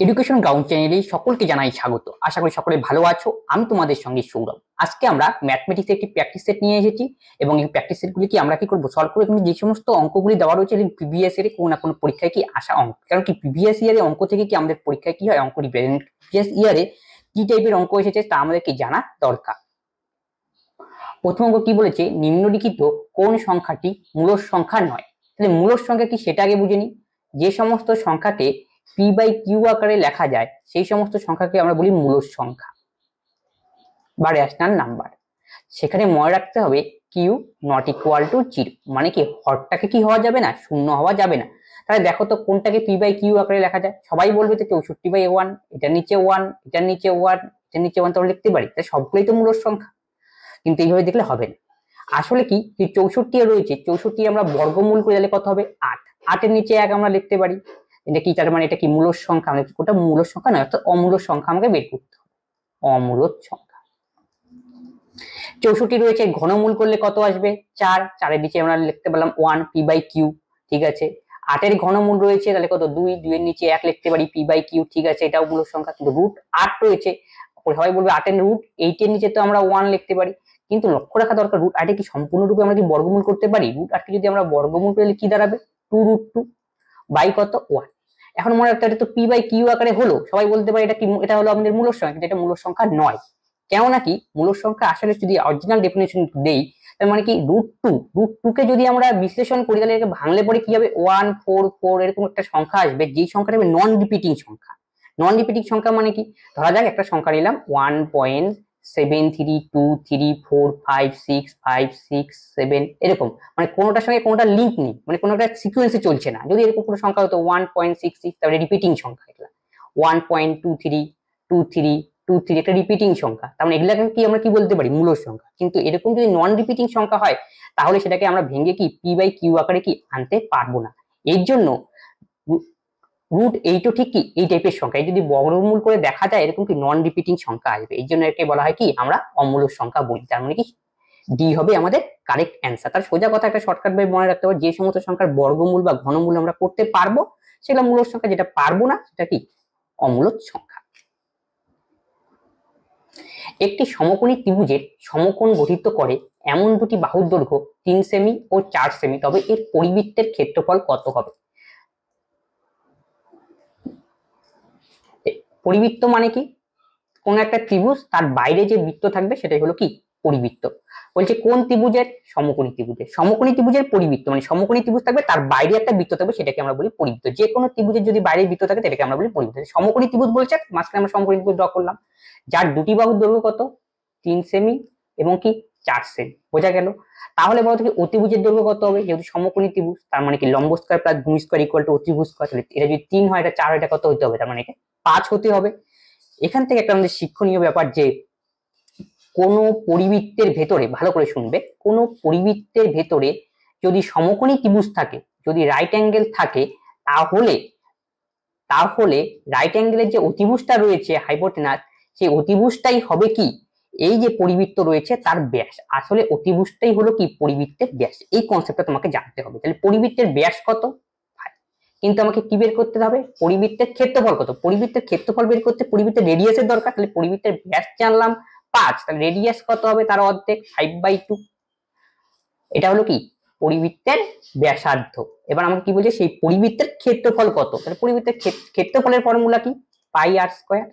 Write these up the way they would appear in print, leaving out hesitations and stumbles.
Education ground চ্যানেলে সকলকে জানাই স্বাগত। আশা করি সকলে ভালো আছো। আমি তোমাদের সঙ্গে সৌরভ। আজকে আমরা ম্যাথমেটিক্সের একটি প্র্যাকটিস সেট নিয়ে এসেছি এবং এই প্র্যাকটিস সেটগুলিকে আমরা কি করব, সলভ করে কিন্তু যে সমস্ত অঙ্কগুলি দেওয়া রয়েছে প্রিভিয়াস ইয়ারে কোনো না কোনো পরীক্ষায় কি আসা অঙ্ক, কারণ কি প্রিভিয়াস ইয়ারে অঙ্ক থেকে কি আমাদের পরীক্ষায় কি হয়, অঙ্ক রিপ্রেজেন্ট প্রিভিয়াস ইয়ারে কি টাইপের অঙ্ক এসেছে তা আমাদেরকে জানা দরকার। প্রথম অঙ্ক কি বলেছে, নিম্নলিখিত কোন সংখ্যাটি মূলদ সংখ্যা নয়। তাহলে মূলদ সংখ্যা কি সেটা আগে বুঝে নিই। যে সমস্ত সংখ্যাকে পি বাই কিউ আকারে লেখা যায় সেই সমস্ত সংখ্যাকে আমরা বলি মূলদ সংখ্যা বা রেশনাল নাম্বার। সেখানে মনে রাখতে হবে Q not equal to zero, মানে কি হরটাকে কি হওয়া যাবে না, শূন্য হওয়া যাবে না। তাহলে দেখো তো কোনটাকে পি বাই কিউ আকারে লেখা যায়। সবাই বলবে তো 64/1, এটার নিচে 1, এটার নিচে 1, এটার নিচে 1, তো আমরা লিখতে পারি। তাই সবগুলোই তো মূলদ সংখ্যা, কিন্তু এইভাবে দেখলে হবে না। আসলে কি 64 রয়েছে, 64 আমরা বর্গমূল করে দিলে কত হবে 8, 8 এর নিচে 1 আমরা লিখতে পারি। এটা কি, তার মানে এটা কি মূলদ সংখ্যা, আমাদের কোনটা মূলদ সংখ্যা নয়, অর্থাৎ অমূলদ সংখ্যা আমাকে বের করতে হবে। অমূলদ সংখ্যা 64 রয়েছে, ঘনমূল করলে কত আসবে 4, 4 এর নিচে আমরা লিখতে পারলাম 1 পি বাই কিউ, ঠিক আছে। 8 এর ঘনমূল রয়েছে, তাহলে কত 2, 2 এর নিচে 1 লিখতে পারি পি বাই কিউ, ঠিক আছে, এটাও মূলদ সংখ্যা। কিন্তু রুট 8 রয়েছে, সবাই বলবে 8 এর রুট 8 এর নিচে তো আমরা 1 লিখতে পারি, কিন্তু লক্ষ্য রাখা দরকার রুট 8 কি সম্পূর্ণরূপে আমরা কি বর্গমূল করতে পারি। রুট 8 কে যদি আমরা বর্গমূল করলে কি দাঁড়াবে 2√2 বাই কত 1। এখন মনে রাখতে হবে তো পি বাই কিউ আকারে হলো, সবাই বলতে পারে এটা কি, এটা হলো আমাদের মূলদ সংখ্যা, কিন্তু এটা মূলদ সংখ্যা নয়। কেন নাকি মূলদ সংখ্যা আসলে যদি অরিজিনাল ডেফিনেশন দেই, তার মানে কি √2 কে যদি আমরা বিশ্লেষণ করি তাহলে এটাকে ভাঙলে পরে কি হবে 1 4 4 এরকম একটা সংখ্যা আসবে, যেই সংখ্যাটা হবে নন রিপিটিং সংখ্যা। নন রিপিটিং সংখ্যা মানে কি, ধরা যাক একটা সংখ্যা নিলাম 1.7323456567 এরকম, মানে কোনোটার সঙ্গে কোনোটা লিঙ্ক নেই, মানে কোনো একটা সিকোয়েন্সে চলছে না। যদি এরকম কোনো সংখ্যা হতো 1.66, তাহলে রিপিটিং সংখ্যা। এগুলা 1.232323 একটা রিপিটিং সংখ্যা, তার মানে এগুলাকে কি আমরা কি বলতে পারি মূলদ সংখ্যা। কিন্তু এরকম যদি নন রিপিটিং সংখ্যা হয় তাহলে সেটাকে আমরা ভেঙে কি পি বাই কিউ আকারে কি আনতে পারবো না। এর জন্য √8 ঠিক কি এই টাইপের সংখ্যা, যদি বর্গমূল করে দেখা যায় এরকম কি নন রিপিটিং সংখ্যা আসবে, এই জন্য একে বলা হয় কি আমরা অমূলদ সংখ্যা বলি। তার মানে কি ডি হবে আমাদের কারেক্ট অ্যান্সার। তার সোজা কথা একটা শর্টকাট ভাবে মনে রাখতে হবে, যে সমস্ত সংখ্যার বর্গমূল বা ঘনমূল আমরা করতে পারবো সেগুলো মূলদ সংখ্যা, যেটা পারবো না সেটা কি অমূলদ সংখ্যা। একটি সমকোণী ত্রিভুজের সমকোণ গঠিত করে এমন দুটি বাহুর দৈর্ঘ্য 3 সেমি ও 4 সেমি, তবে এর পরিবৃত্তের ক্ষেত্রফল কত হবে। পরিবৃত্ত মানে কি, কোন একটা ত্রিভুজ তার বাইরে যে বৃত্ত থাকবে সেটাই হলো কি পরিবৃত্ত। বলছে কোন ত্রিভুজের, সমকোণী ত্রিভুজের। সমকোণী ত্রিভুজের পরিবৃত্ত মানে সমকোণী ত্রিভুজ থাকবে তার বাইরে একটা বৃত্ত থাকবে, সেটাকে আমরা বলি পরিবৃত্ত। যে কোনো ত্রিভুজের যদি বাইরে বৃত্ত থাকে সেটাকে আমরা বলি পরিবৃত্ত। সমকোণী ত্রিভুজ বলছে, মাঝখানে আমরা সমকোণী ত্রিভুজ ড্র করলাম, যার দুটি বাহুর দৈর্ঘ্য কত 3 সেমি এবং কি 4 সেমি, বোঝা গেল। তাহলে বলতো কি অতিভুজের দৈর্ঘ্য কত হবে, যেহেতু সমকোণী ত্রিভুজ তার মানে কি লম্ব স্কয়ার প্লাস ভূমি স্কয়ার ইকুয়াল টু অতিভুজ স্কয়ার। তাহলে এটা যদি 3 হয়, এটা 4 হয়, এটা কত হতে হবে, তার মানে এটা 5 হতে হবে। এখান থেকে একটা আমাদের শিক্ষণীয় ব্যাপার, যে কোন পরিবৃত্তের ভেতরে, ভালো করে শুনবে, কোন পরিবৃত্তের ভেতরে যদি সমকোণী ত্রিভুজ থাকে, যদি রাইট অ্যাঙ্গেল থাকে, তাহলে তাহলে রাইট অ্যাঙ্গেলের যে অতিভুজটা রয়েছে হাইপোটেনাস, সেই অতিভুজটাই হবে কি এই যে পরিবৃত্ত রয়েছে তার ব্যাস। আসলে অতিভুজটাই হলো কি পরিবৃত্তের ব্যাস, এই কনসেপ্টটা তোমাকে জানতে হবে। তাহলে পরিবৃত্তের ব্যাস কত, কিন্তু আমাকে কি বের করতে হবে পরিবৃত্তের ক্ষেত্রফল কত। পরিবৃত্তের ক্ষেত্রফল বের করতে পরিবৃত্তের রেডিয়াসের দরকার, তাহলে পরিবৃত্তের ব্যাস জানলাম 5, তাহলে রেডিয়াস কত হবে তার অর্ধেক 5/2। এটা হলো কি পরিবৃত্তের ব্যাসার্ধ। এবার আমাকে কি বলছে সেই পরিবৃত্তের ক্ষেত্রফল কত, তাহলে পরিবৃত্তের ক্ষেত্রফলের ফর্মুলা কি পাই আর স্কয়ার।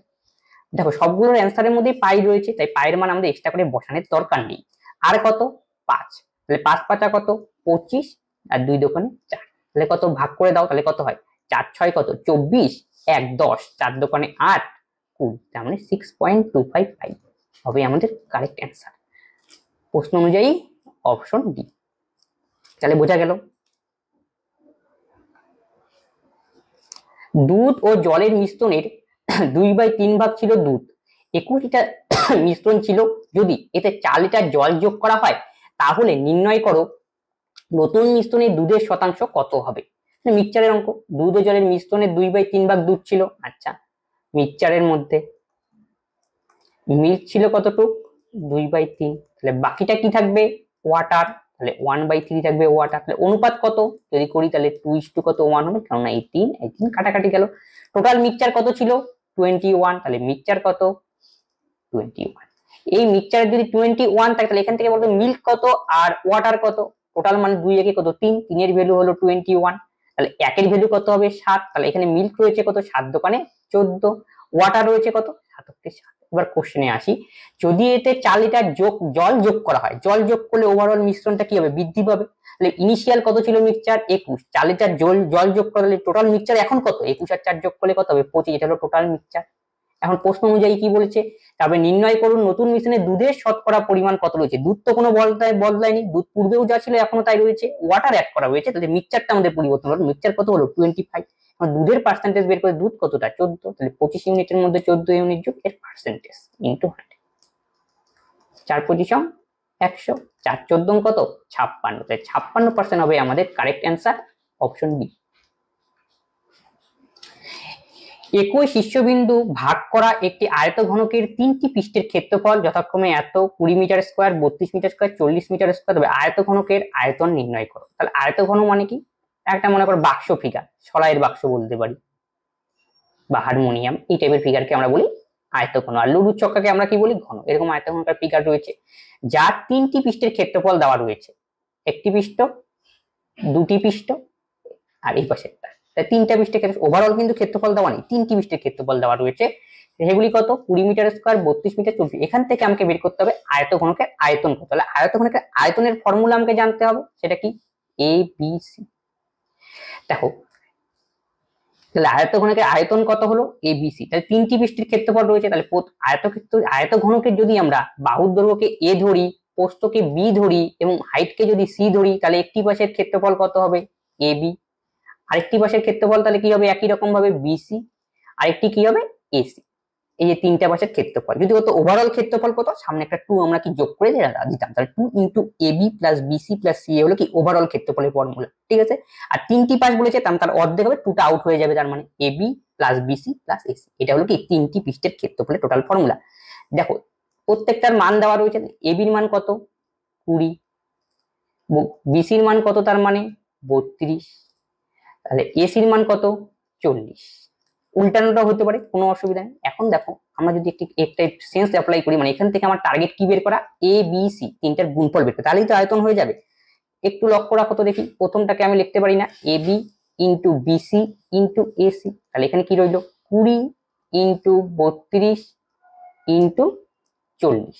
দেখো সবগুলোর অ্যান্সারের মধ্যেই পাই রয়েছে, তাই পাইয়ের মান আমাদের এক্সট্রা করে বসানোর দরকার নেই। আর কত 5, তাহলে 5 5 কত 25 আর 2 দোকানে 4, তাহলে কত ভাগ করে দাও, তাহলে কত হয় 4 6 কত 24, 1 10, 4 দোকানে 8 20, তার মানে 6.255 হবে আমাদের কারেক্ট অ্যান্সার। প্রশ্ন অনুযায়ী অপশন ডি। তাহলে বোঝা গেল দুধ ও জলের মিশ্রণের 2/3 ভাগ ছিল দুধ, 21 লিটার মিশ্রণ ছিল, যদি এতে 4 লিটার জল যোগ করা হয় তাহলে নির্ণয় করো নতুন মিশ্রণের দুধের শতাংশ কত হবে। মিক্সচারের অঙ্ক, দুধ ও জলের মিশ্রণের 2/3 ভাগ দুধ ছিল, আচ্ছা মিক্সচারের মধ্যে মিল্ক ছিল কতটুক 2/3, তাহলে বাকিটা কি থাকবে ওয়াটার, তাহলে 1/3 থাকবে ওয়াটার। তাহলে অনুপাত কত যদি করি তাহলে 2:1 কত 1 হবে, কারণ 18 কাটাকাটি গেল। টোটাল মিক্সচার কত ছিল 21, তাহলে মিক্সচার কত 21। এই মিক্সচার যদি 21 থাকে তাহলে এখান থেকে বলতো মিল্ক কত আর ওয়াটার কত। টোটাল মানে 2 একে কত 3, 3 এর ভ্যালু হলো 21, তাহলে একের ভ্যালু কত হবে 7। তাহলে এখানে মিল্ক রয়েছে কত 7 দোকানে 14, ওয়াটার রয়েছে কত 7। এবার কোশ্চেনে আসি, যদি এতে 4 লিটার জল যোগ করা হয়, জল যোগ করলে ওভারঅল মিশ্রণটা কি হবে বৃদ্ধি পাবে। তাহলে ইনিশিয়াল কত ছিল মিক্সচার 21, 4 লিটার জল যোগ করলে টোটাল মিক্সচার এখন কত 21 আর 4 যোগ করলে কত হবে 25, এটা হলো টোটাল মিক্সচার। এখন প্রশ্ন অনুযায়ী কি বলেছে, তবে নির্ণয় করুন নতুন মিশ্রণে দুধের শতকরা পরিমাণ কত রয়েছে। দুধ তো কোনো বদলায়নি, দুধ পূর্বেও যা ছিল এখনো তাই রয়েছে, ওয়াটার অ্যাড করা হয়েছে, তাহলে মিক্সচারটা আমাদের পরিবর্তন হলো। মিক্সচার কত হলো 25। এখন দুধের পার্সেন্টেজ বের করে, দুধ কতটা 14, তাহলে 25 ইউনিটের মধ্যে 14 ইউনিট যোগ এর পার্সেন্টেজ ইনটু 100, 4 25 100, 4 14 কত 56, তাহলে 56% হবে আমাদের কারেক্ট অ্যান্সার, অপশন বি। একই শীর্ষবিন্দু ভাগ করা একটি আয়তঘনকের 3টি পৃষ্ঠের ক্ষেত্রফল যথাক্রমে এত 20 metre square, 32 metre square, 40 metre square. তবে আয়তঘনকের আয়তন নির্ণয় করো। তাহলে আয়তঘন মানে কি, একটা মনে করো বাক্স ফিগার, সলাইয়ের বাক্স বলতে পারি বা হারমোনিয়াম, এই টাইপের ফিগারকে আমরা বলি আয়তঘন। আর লুডুর চক্কাকে আমরা কি বলি ঘন। এরকম আয়তঘনকার ফিগার রয়েছে যার 3টি পৃষ্ঠের ক্ষেত্রফল দেওয়া রয়েছে, একটি পৃষ্ঠ, দুটি পৃষ্ঠ আর এই পাশেরটা। 3টা পৃষ্ঠের ক্ষেত্রে ওভারঅল কিন্তু ক্ষেত্রফল দেওয়া নেই, 3টি পৃষ্ঠের ক্ষেত্রফল দেওয়া রয়েছে। সেগুলি কত 20 মিটার স্কয়ার, 32 মিটার, 40। এখান থেকে আমাকে বের করতে হবে আয়তঘনকের আয়তন কত। তাহলে আয়তঘনকের আয়তনের ফর্মুলা আমাকে জানতে হবে, সেটা কি এ বি সি। দেখো তাহলে আয়তঘনকের আয়তন কত হলো এ বি সি, তাহলে 3টি পৃষ্ঠের ক্ষেত্রফল রয়েছে। তাহলে আয়তঘনকের যদি আমরা বাহুর দৈর্ঘ্যকে এ ধরি, প্রস্থকে বি ধরি এবং হাইটকে যদি সি ধরি, তাহলে একটি পাশের ক্ষেত্রফল কত হবে এ বি, আরেকটি পাশের ক্ষেত্রফল তাহলে কি হবে একই রকম ভাবে বিসি, আরেকটি কি হবে এসি। এই যে 3টা পাশের ক্ষেত্রফল যদি কত ওভারঅল ক্ষেত্রফল কত, সামনে একটা 2 আমরা কি যোগ করে দিতাম, তাহলে 2 into AB plus BC plus C হলো কি ওভারঅল ক্ষেত্রফলের ফর্মুলা, ঠিক আছে। আর 3টি পাশ বলেছে তার অর্ধেক হবে, 2টা আউট হয়ে যাবে, তার মানে AB plus BC plus AC. এটা হলো কি 3টি পৃষ্ঠের ক্ষেত্রফলের টোটাল ফর্মুলা। দেখো প্রত্যেকটার মান দেওয়া রয়েছে, এবির মান কত 20, বিসির মান কত তার মানে 32, তাহলে এসির মান কত 40। উল্টানোটা হতে পারে, কোনো অসুবিধা নেই। এখন দেখো আমরা যদি একটা সেন্স অ্যাপ্লাই করি, মানে এখান থেকে আমার টার্গেট কি বের করা এ বি সি, তিনটার গুণফল বের করা, তাহলেই তো আয়তন হয়ে যাবে। একটু লক্ষ্য রাখো তো দেখি, প্রথমটাকে আমি লিখতে পারি না A B into BC into AC, তাহলে এখানে কি রইল 20 ইন্টু 32 ইন্টু 40।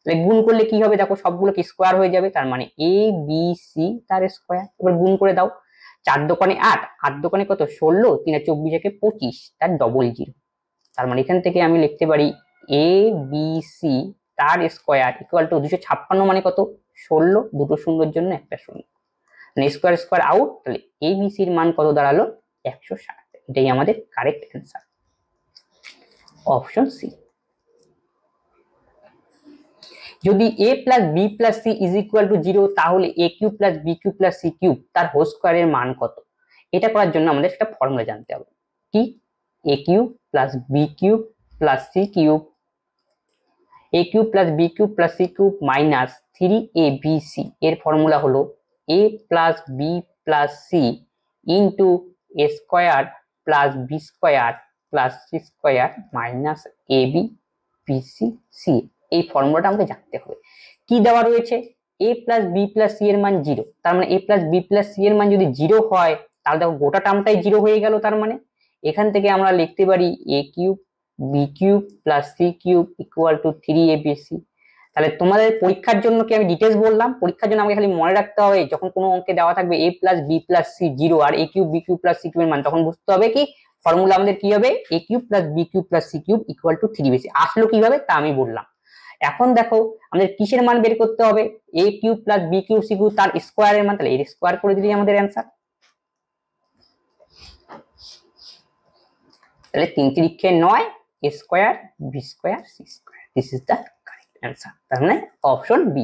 তাহলে গুণ করলে কি হবে দেখো সবগুলো কি স্কোয়ার হয়ে যাবে, তার মানে এ বি সি তার স্কোয়ার। এবার গুণ করে দাও, 4 দোকানে 8, 8 দোকানে কত 16, 3 আর 24 একে 25, তার ডবল জিরো। তার মানে এখান থেকে আমি লিখতে পারি এ বি সি তার স্কোয়ার ইকুয়াল টু 256 মানে কত 16, দুটো শূন্যর জন্য একটা শূন্য, মানে স্কোয়ার স্কোয়ার আউট। তাহলে এ বি সির মান কত দাঁড়ালো 160। এটাই আমাদের কারেক্ট অ্যান্সার, অপশন সি। যদি a plus B plus C is equal to 0, তাহলে a cube plus B cube plus C cube তার হোল স্কোয়ারের মান কত। এটা করার জন্য আমাদের একটা ফর্মুলা জানতে হবে, কি a cube plus B cube plus C cube, a cube plus B cube plus C cube minus 3abc এর ফর্মুলা হলো a plus B plus C into a square plus B square plus C square minus AB BC C. এই ফর্মুলাটা আমাকে জানতে হবে। কি দেওয়া রয়েছে a plus B plus C এর মান 0, তার মানে a plus B plus C এর মান যদি 0 হয় তাহলে দেখো গোটা টার্মটাই 0 হয়ে গেল। তার মানে এখান থেকে আমরা লিখতে পারি a cube B cube plus C cube equal to 3abc। তাহলে তোমাদের পরীক্ষার জন্য কি আমি ডিটেলস বললাম, পরীক্ষার জন্য আমাকে খালি মনে রাখতে হবে যখন কোনো অঙ্কে দেওয়া থাকবে a plus B plus C 0 আর a cube B cube plus C cube এর মান, তখন বুঝতে হবে কি ফর্মুলা আমাদের কি হবে a cube plus B cube plus C cube equal to 3abc। আসলো কিভাবে তা আমি বললাম। এখন দেখো আমাদের কিসের মান বের করতে হবে, a cube plus B cube C cube তার স্কোয়ারের মান, তাহলে এর স্কোয়ার করে দিলেই আমাদের অ্যান্সার। তাহলে 3 3 9 a square B square C square, this is the correct answer, তার মানে option B.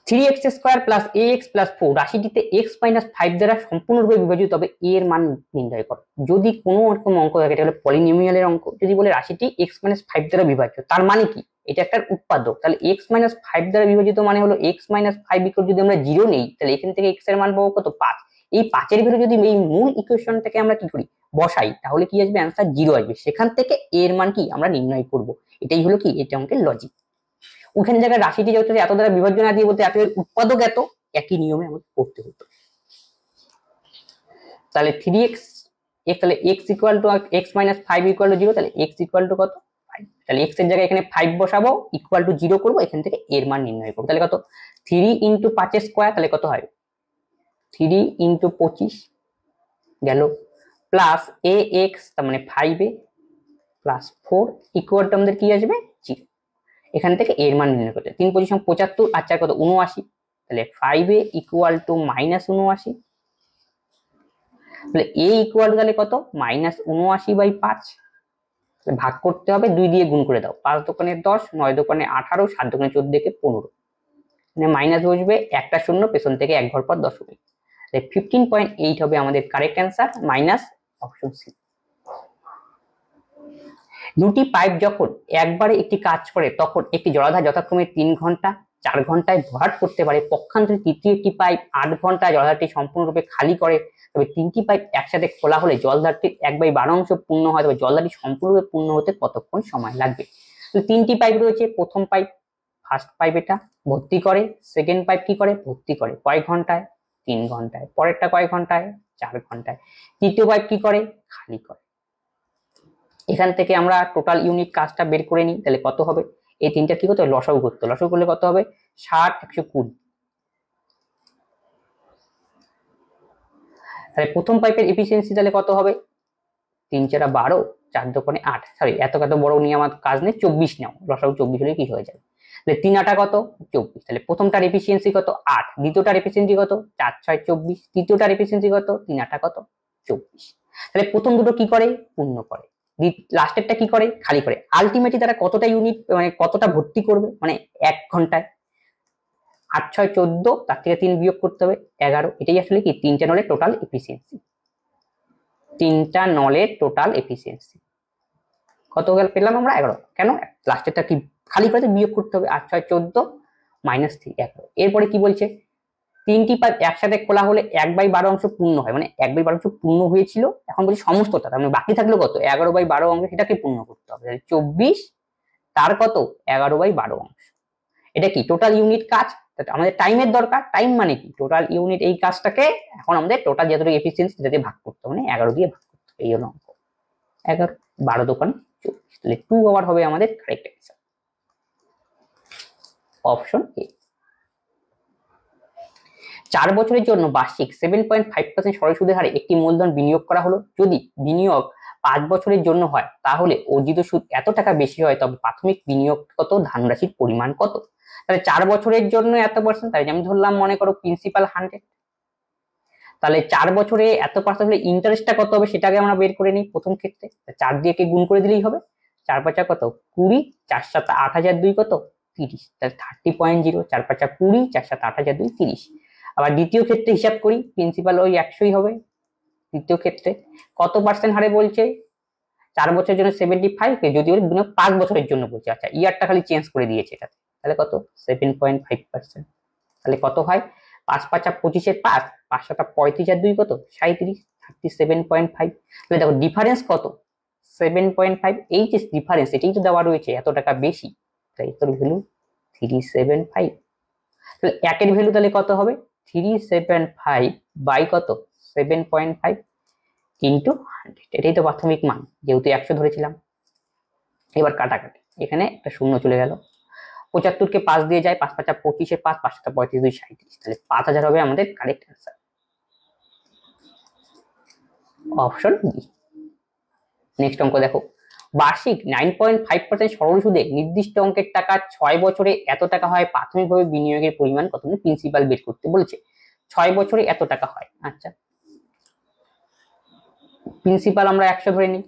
3x² plus ax plus 4 রাশিটিতে x মাইনাস 5 দ্বারা সম্পূর্ণরূপে বিভাজিত তবে a এর মান নির্ণয় করো। যদি কোনো রকম অঙ্ক থাকে, এটা হলো পলিনোমিয়ালের অঙ্ক, যদি বলে রাশিটি x মাইনাস 5 দ্বারা বিভাজ্য, তার মানে কি এটা একটা উৎপাদক, তাহলে x মাইনাস 5 দ্বারা বিভাজিত মানে হলো x মাইনাস 5 ইকুয়াল, যদি আমরা 0 নেই তাহলে এখান থেকে x এর মান পাবো কত 5। এই 5 এর ভ্যালু যদি এই মূল ইকুয়েশনটাকে আমরা কি করি বসাই, তাহলে কি আসবে অ্যান্সার 0 আসবে, সেখান থেকে a এর মান কি আমরা নির্ণয় করব। এটাই হলো কি এটা অঙ্কের লজিক। ওখানে জায়গায় রাশিটি যেহেতু এত দ্বারা বিভাজ্য না দিয়ে বলতে এত এর উৎপাদক এত, একই নিয়মে আমাদের করতে হতো। তাহলে 3x তাহলে x equal to x minus 5 equal to 0, তাহলে x ইকুয়াল টু কত 5, তাহলে x এর জায়গায় এখানে 5 বসাবো ইকুয়াল টু 0 করব, এখান থেকে এর মান নির্ণয় করব। তাহলে কত 3 ইনটু 5 এর স্কয়ার, তাহলে কত হয় 3 ইনটু 25 গেল, প্লাস ax তার মানে 5a প্লাস 4 ইকুয়াল টু আমাদের কি আসবে 0, এখান থেকে এর মান নির্ণয় করতে 3 25 75 আর 4 কত 79, তাহলে 5a ইকুয়াল টু মাইনাস 79, তাহলে a ইকুয়াল তাহলে কত মাইনাস 79/5, ভাগ করতে হবে 2 দিয়ে গুণ করে দাও, 5 দোকানে 10, 9 দোকানে 18, 7 দোকানে 14 কে 15, মানে মাইনাস বসবে একটা শূন্য পেছন থেকে এক ঘর পর দশমিক, 15.8 হবে আমাদের correct answer, minus option C. দুটি পাইপ যখন একবারে একটি কাজ করে তখন একটি জলাধার যথাক্রমে 3 ঘন্টা 4 ঘন্টায় ভরাট করতে পারে, পক্ষান্তরে তৃতীয় একটি পাইপ 8 ঘন্টায় জলাধারটি সম্পূর্ণরূপে খালি করে, তবে 3টি পাইপ একসাথে খোলা হলে জলধারটির 1/12 অংশ পূর্ণ হয়, তবে জলধারটি সম্পূর্ণরূপে পূর্ণ হতে কতক্ষণ সময় লাগবে। তো 3টি পাইপ রয়েছে, প্রথম পাইপ ফার্স্ট পাইপ এটা ভর্তি করে, সেকেন্ড পাইপ কি করে ভর্তি করে কয় ঘন্টায় 3 ঘন্টায়, পরেরটা কয় ঘন্টায় 4 ঘন্টায়, তৃতীয় পাইপ কি করে খালি করে। এখান থেকে আমরা টোটাল ইউনিট কাজটা বের করে নিই, তাহলে কত হবে এই তিনটা কি করতে লসাগু করতে, লসাগু করলে কত হবে 60 120, তাহলে প্রথম পাইপের এফিসিয়েন্সি তাহলে কত হবে 3 4 12, 4 দোকানে 8, সরি এত বড় নিয়ে আমার কাজ নেই, 24 নাও, লসাগু 24 হলে কি হয়ে যাবে, তাহলে 3 8 কত 24, তাহলে প্রথমটার এফিসিয়েন্সি কত 8, দ্বিতীয়টার এফিসিয়েন্সি কত 4 6 24, তৃতীয়টার এফিসিয়েন্সি কত 3 8 কত 24, তাহলে প্রথম দুটো কি করে পূর্ণ করে, লাস্টেরটা কি করে খালি করে, আলটিমেটলি তারা কতটা ইউনিট মানে কতটা ভর্তি করবে মানে 1 ঘন্টায়, 8 6 14, তার থেকে 3 বিয়োগ করতে হবে 11, এটাই আসলে কি তিনটা নলের টোটাল এফিসিয়েন্সি, তিনটা নলের টোটাল এফিসিয়েন্সি কত পেলাম আমরা 11, কেন লাস্টেরটা কি খালি করে বিয়োগ করতে হবে, 8 6 14 মাইনাস 3 11। এরপরে কি বলছে 3টি পাইপ একসাথে খোলা হলে 1/12 অংশ পূর্ণ হয়, মানে 1/12 অংশ পূর্ণ হয়েছিল, এখন বলছি সমস্তটা, মানে বাকি থাকলো কত 11/12 অংশ, সেটাকে পূর্ণ করতে হবে, 24 তার কত 11/12 অংশ, এটা কি টোটাল ইউনিট কাজ, আমাদের টাইমের দরকার, টাইম মানে কি টোটাল ইউনিট, এই কাজটাকে এখন আমাদের টোটাল যতটুকু এফিসিয়েন্সি সেটাতে ভাগ করতে হবে, মানে 11 দিয়ে ভাগ করতে হবে, এই হলো অঙ্ক 11 12 দোকান 24, তাহলে 2 আওয়ার হবে আমাদের কারেক্ট অ্যান্সার, অপশন এ। 4 বছরের জন্য বার্ষিক 7.5% সরল সুদের হারে একটি মূলধন বিনিয়োগ করা হলো, যদি বিনিয়োগ 5 বছরের জন্য হয় তাহলে অর্জিত সুদ এত টাকা বেশি হয়, তবে প্রাথমিক বিনিয়োগ কত ধনরাশির পরিমাণ কত, তাহলে 4 বছরের জন্য এত পার্সেন্ট, তাই আমি ধরলাম মনে করো প্রিন্সিপাল 100, তাহলে 4 বছরে এত পার্সেন্ট হলে ইন্টারেস্টটা কত হবে সেটাকে আমরা বের করে নিই, প্রথম ক্ষেত্রে 4 দিয়ে কে গুণ করে দিলেই হবে, 4 5 কত 20, 4 7 8002 কত 30, তাহলে 30.0, 4 5 20, 4 7 8002 30। আবার দ্বিতীয় ক্ষেত্রে হিসাব করি, প্রিন্সিপাল ওই 100ই হবে, দ্বিতীয় ক্ষেত্রে কত পার্সেন্ট হারে বলছে 4 বছরের জন্য 75, যদিও 5 বছরের জন্য বলছে, আচ্ছা ইয়ারটা খালি চেঞ্জ করে দিয়েছে এটাতে, তাহলে কত 7.5%, তাহলে কত হয় 5 5 25 এর 5, 5 7 35 আর 2 কত 37, 37.5, তাহলে দেখো ডিফারেন্স কত 7.5, এই যে ডিফারেন্স এটাই তো দেওয়া রয়েছে এত টাকা বেশি, তাই এর ভ্যালু 375, তাহলে একের ভ্যালু তাহলে কত হবে 375 বাই কত 7.5 ইন্টু 100, এটাই তো প্রাথমিক মান, যেহেতু 100 ধরেছিলাম। এবার কাটাকাটি, এখানে একটা শূন্য চলে গেল, 75 কে 5 দিয়ে যায়, 5 5 25 এর 5, 5 7 35 2 37, তাহলে 5000 হবে আমাদের correct answer, option B. Next অঙ্ক দেখো, বার্ষিক 9.5% সরল সুদে নির্দিষ্ট অঙ্কের টাকা 6 বছরে এত টাকা হয়, প্রাথমিকভাবে বিনিয়োগের পরিমাণ কত, মানে প্রিন্সিপাল বের করতে বলেছে, 6 বছরে এত টাকা হয়, আচ্ছা প্রিন্সিপাল আমরা 100 ধরে নিই,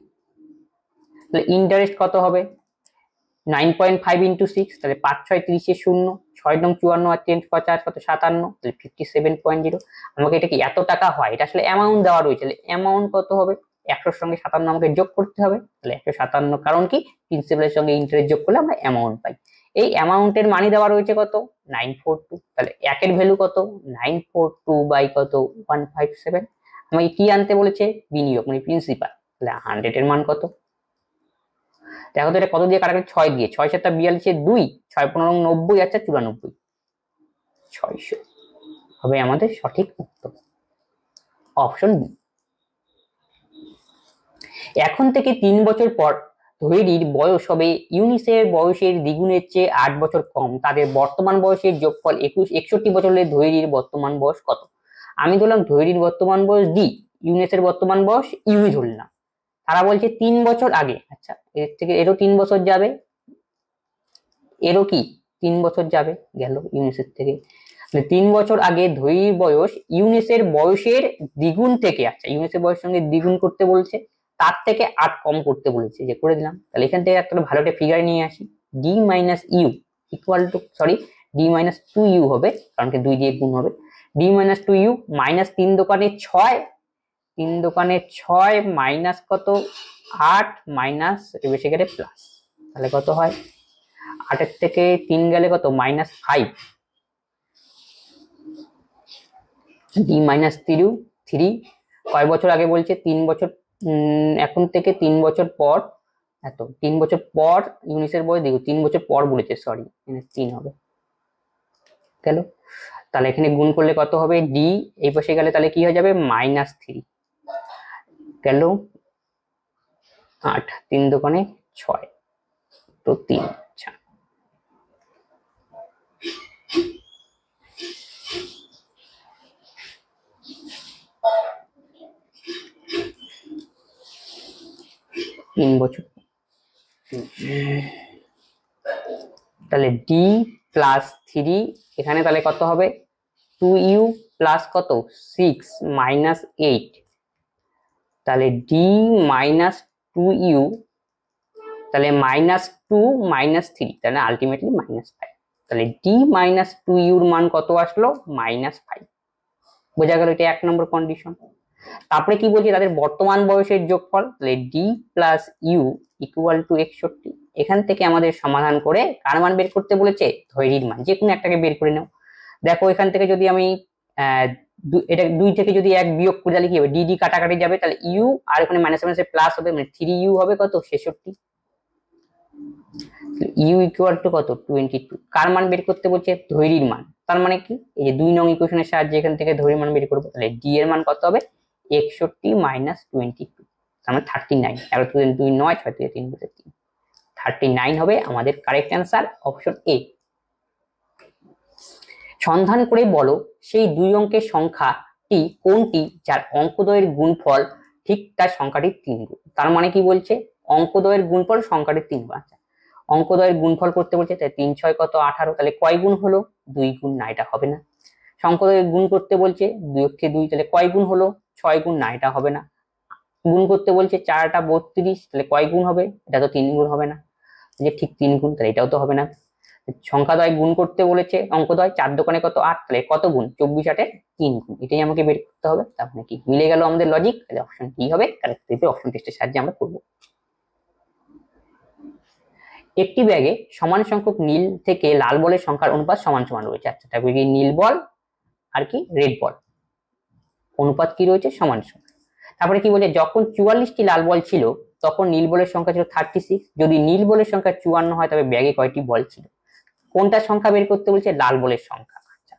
তাহলে ইন্টারেস্ট কত হবে 9.5 ইন্টু 6, তাহলে 5 6 30 শূন্য, 6 নং 54 আর 10 50 কত 57, তাহলে 57.0। আমাকে এটা কি এত টাকা হয়, এটা আসলে অ্যামাউন্ট দেওয়া রয়েছে, তাহলে অ্যামাউন্ট কত হবে, 100 সঙ্গে 57 আমাকে যোগ করতে হবে, তাহলে 157, কারণ কি প্রিন্সিপালের সঙ্গে ইন্টারেস্ট যোগ করলে আমরা অ্যামাউন্ট পাই। এই অ্যামাউন্টের মানি দেওয়া রয়েছে কত 942, তাহলে একের ভ্যালু কত 942 বাই কত 157। আমাকে কি আনতে বলেছে, বিনিয়োগ মানে প্রিন্সিপাল, তাহলে 100 এর মান কত, দেখো তো এটা কত দিয়ে কাটাকাটি, 6 দিয়ে, 6 7 42 2, 6 15 90, আচ্ছা 94, 600 হবে আমাদের সঠিক উত্তর, অপশন বি। এখন থেকে 3 বছর পর ধৈর্যের বয়স হবে ইউনিসের বয়সের দ্বিগুণের চেয়ে 8 বছর কম, তাদের বর্তমান বয়সের যোগফল 61 বছর হলে ধৈর্যের বর্তমান বয়স কত। আমি ধরলাম ধৈর্যের বর্তমান বয়স ডি, ইউনিসের বর্তমান বয়স ইউই ধরলাম, তারা বলছে 3 বছর আগে, আচ্ছা এর থেকে এরও 3 বছর যাবে, এরও কি 3 বছর যাবে গেল ইউনিসের থেকে, 3 বছর আগে ধৈর্যের বয়স ইউনিসের বয়সের দ্বিগুণ থেকে, আচ্ছা ইউনিসের বয়সের সঙ্গে দ্বিগুণ করতে বলছে, তার থেকে 8 কম করতে বলেছে, যে করে দিলাম। তাহলে এখান থেকে একটা ভালো একটা ফিগার নিয়ে আসি, D minus U equal to, sorry D minus 2u হবে, কারণ কি 2 দিয়ে গুণ হবে, ডি মাইনাস 2u মাইনাস 3 দোকানে 6, 3 দোকানে 6 মাইনাস কত 8 মাইনাস বেশি গেলে প্লাস, তাহলে কত হয় 8 এর থেকে 3 গেলে কত -5, ডি মাইনাস 3 কয় বছর আগে বলছে 3 বছর, এখন থেকে 3 বছর পর, এত 3 বছর পর ইউনিসের বয়স দেখো 3 বছর পর বলেছে, সরি এখানে 3 হবে গেল, তাহলে এখানে গুণ করলে কত হবে, ডি এই পাশে গেলে তাহলে কি হয়ে যাবে -3 গেল 8, 3 দোকানে 6 তো 3, আচ্ছা তিন বছর, তাহলে ডি প্লাস 3 এখানে তাহলে কত হবে 2u প্লাস কত 6 মাইনাস 8, তাহলে ডি মাইনাস 2u, তাহলে -2 -3, তাহলে আলটিমেটলি -5, তাহলে ডি মাইনাস 2u এর মান কত আসলো -5, বোঝা গেল, এটা 1 নম্বর কন্ডিশন। তারপরে কি বলছি, তাদের বর্তমান বয়সের যোগফল, তাহলে D plus U equal to 61, এখান থেকে আমাদের সমাধান করে কার মান বের করতে বলেছে, ধৈর্যের মান, যে কোনো একটাকে বের করে নাও। দেখো এখান থেকে যদি আমি এটা 2 থেকে যদি 1 বিয়োগ করে তাহলে কি হবে, ডি কাটাকাটি যাবে, তাহলে ইউ আর এখানে মাইনাস মাইনাসে প্লাস হবে, মানে 3u হবে কত 66, ইউ ইকুয়াল টু কত 22, কার মান বের করতে বলছে, ধৈর্যের মান, তার মানে কি এই যে 2 নং ইকুয়েশনের সাহায্যে এখান থেকে ধৈর্যের মান বের করব, তাহলে ডি এর মান কত হবে 61 মাইনাস 22, তার মানে 39, 11 থেকে 2 9, 6 থেকে 3 বসে 3, 39 হবে আমাদের কারেক্ট অ্যান্সার, অপশন এ। সন্ধান করে বলো সেই 2 অঙ্কের সংখ্যাটি কোনটি যার অঙ্কদ্বয়ের গুণফল ঠিক তার সংখ্যাটির 3 গুণ, তার মানে কি বলছে অঙ্কদ্বয়ের গুণফল সংখ্যাটির 3 গুণ, আচ্ছা অঙ্কদ্বয়ের গুণফল করতে বলছে, তাই 3 6 কত 18, তাহলে কয় গুণ হলো 2 গুণ, না এটা হবে না। সংখ্যাদ্বয়ের গুণ করতে বলছে 2 কে 2, তাহলে কয় গুণ হলো 6 গুণ, না এটা হবে না। গুণ করতে বলছে 4টা 32, তাহলে কয় গুণ হবে, এটা তো 3 গুণ হবে না, যে ঠিক 3 গুণ, তাহলে এটাও তো হবে না। সংখ্যাদ্বয় গুণ করতে বলেছে, অঙ্কদ্বয় 4 দোকানে কত 8, তাহলে কত গুণ 24 8 3 গুণ, এটাই আমাকে বের করতে হবে, তাহলে কি মিলে গেল আমাদের লজিক, তাহলে অপশন কি হবে কারেক্ট, অপশন টেস্টের সাহায্যে আমরা করব। একটি ব্যাগে সমান সংখ্যক নীল থেকে লাল বলের সংখ্যার অনুপাত সমান সমান রয়েছে, আচ্ছা তারপরে কি নীল বল আর কি রেড বল অনুপাত কি রয়েছে সমান সমান। তারপরে কি বলছে, যখন 44টি লাল বল ছিল তখন নীল বলের সংখ্যা ছিল 36, যদি নীল বলের সংখ্যা 54 হয় তবে ব্যাগে কয়টি বল ছিল, কোনটা সংখ্যা বের করতে বলছে, লাল বলের সংখ্যা। আচ্ছা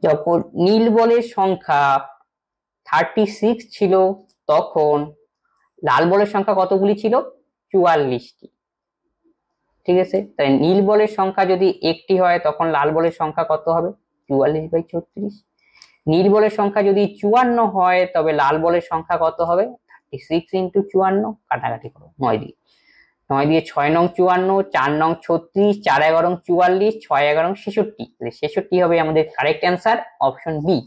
যখন নীল বলের সংখ্যা 36 ছিল তখন লাল বলের সংখ্যা কতগুলি ছিল 44টি, ঠিক আছে, তাই নীল বলের সংখ্যা যদি একটি হয় তখন লাল বলের সংখ্যা কত হবে 44/36, নীল বলের সংখ্যা যদি 54 হয় তবে লাল বলের সংখ্যা কত হবে 36 × 54, কাটাকাটি করো 9 দিয়ে, 9 দিয়ে 6 নং 54, 4 নং 36, 4 11 44, 6 11 66, তাহলে 66 হবে আমাদের কারেক্ট অ্যান্সার, অপশন বি।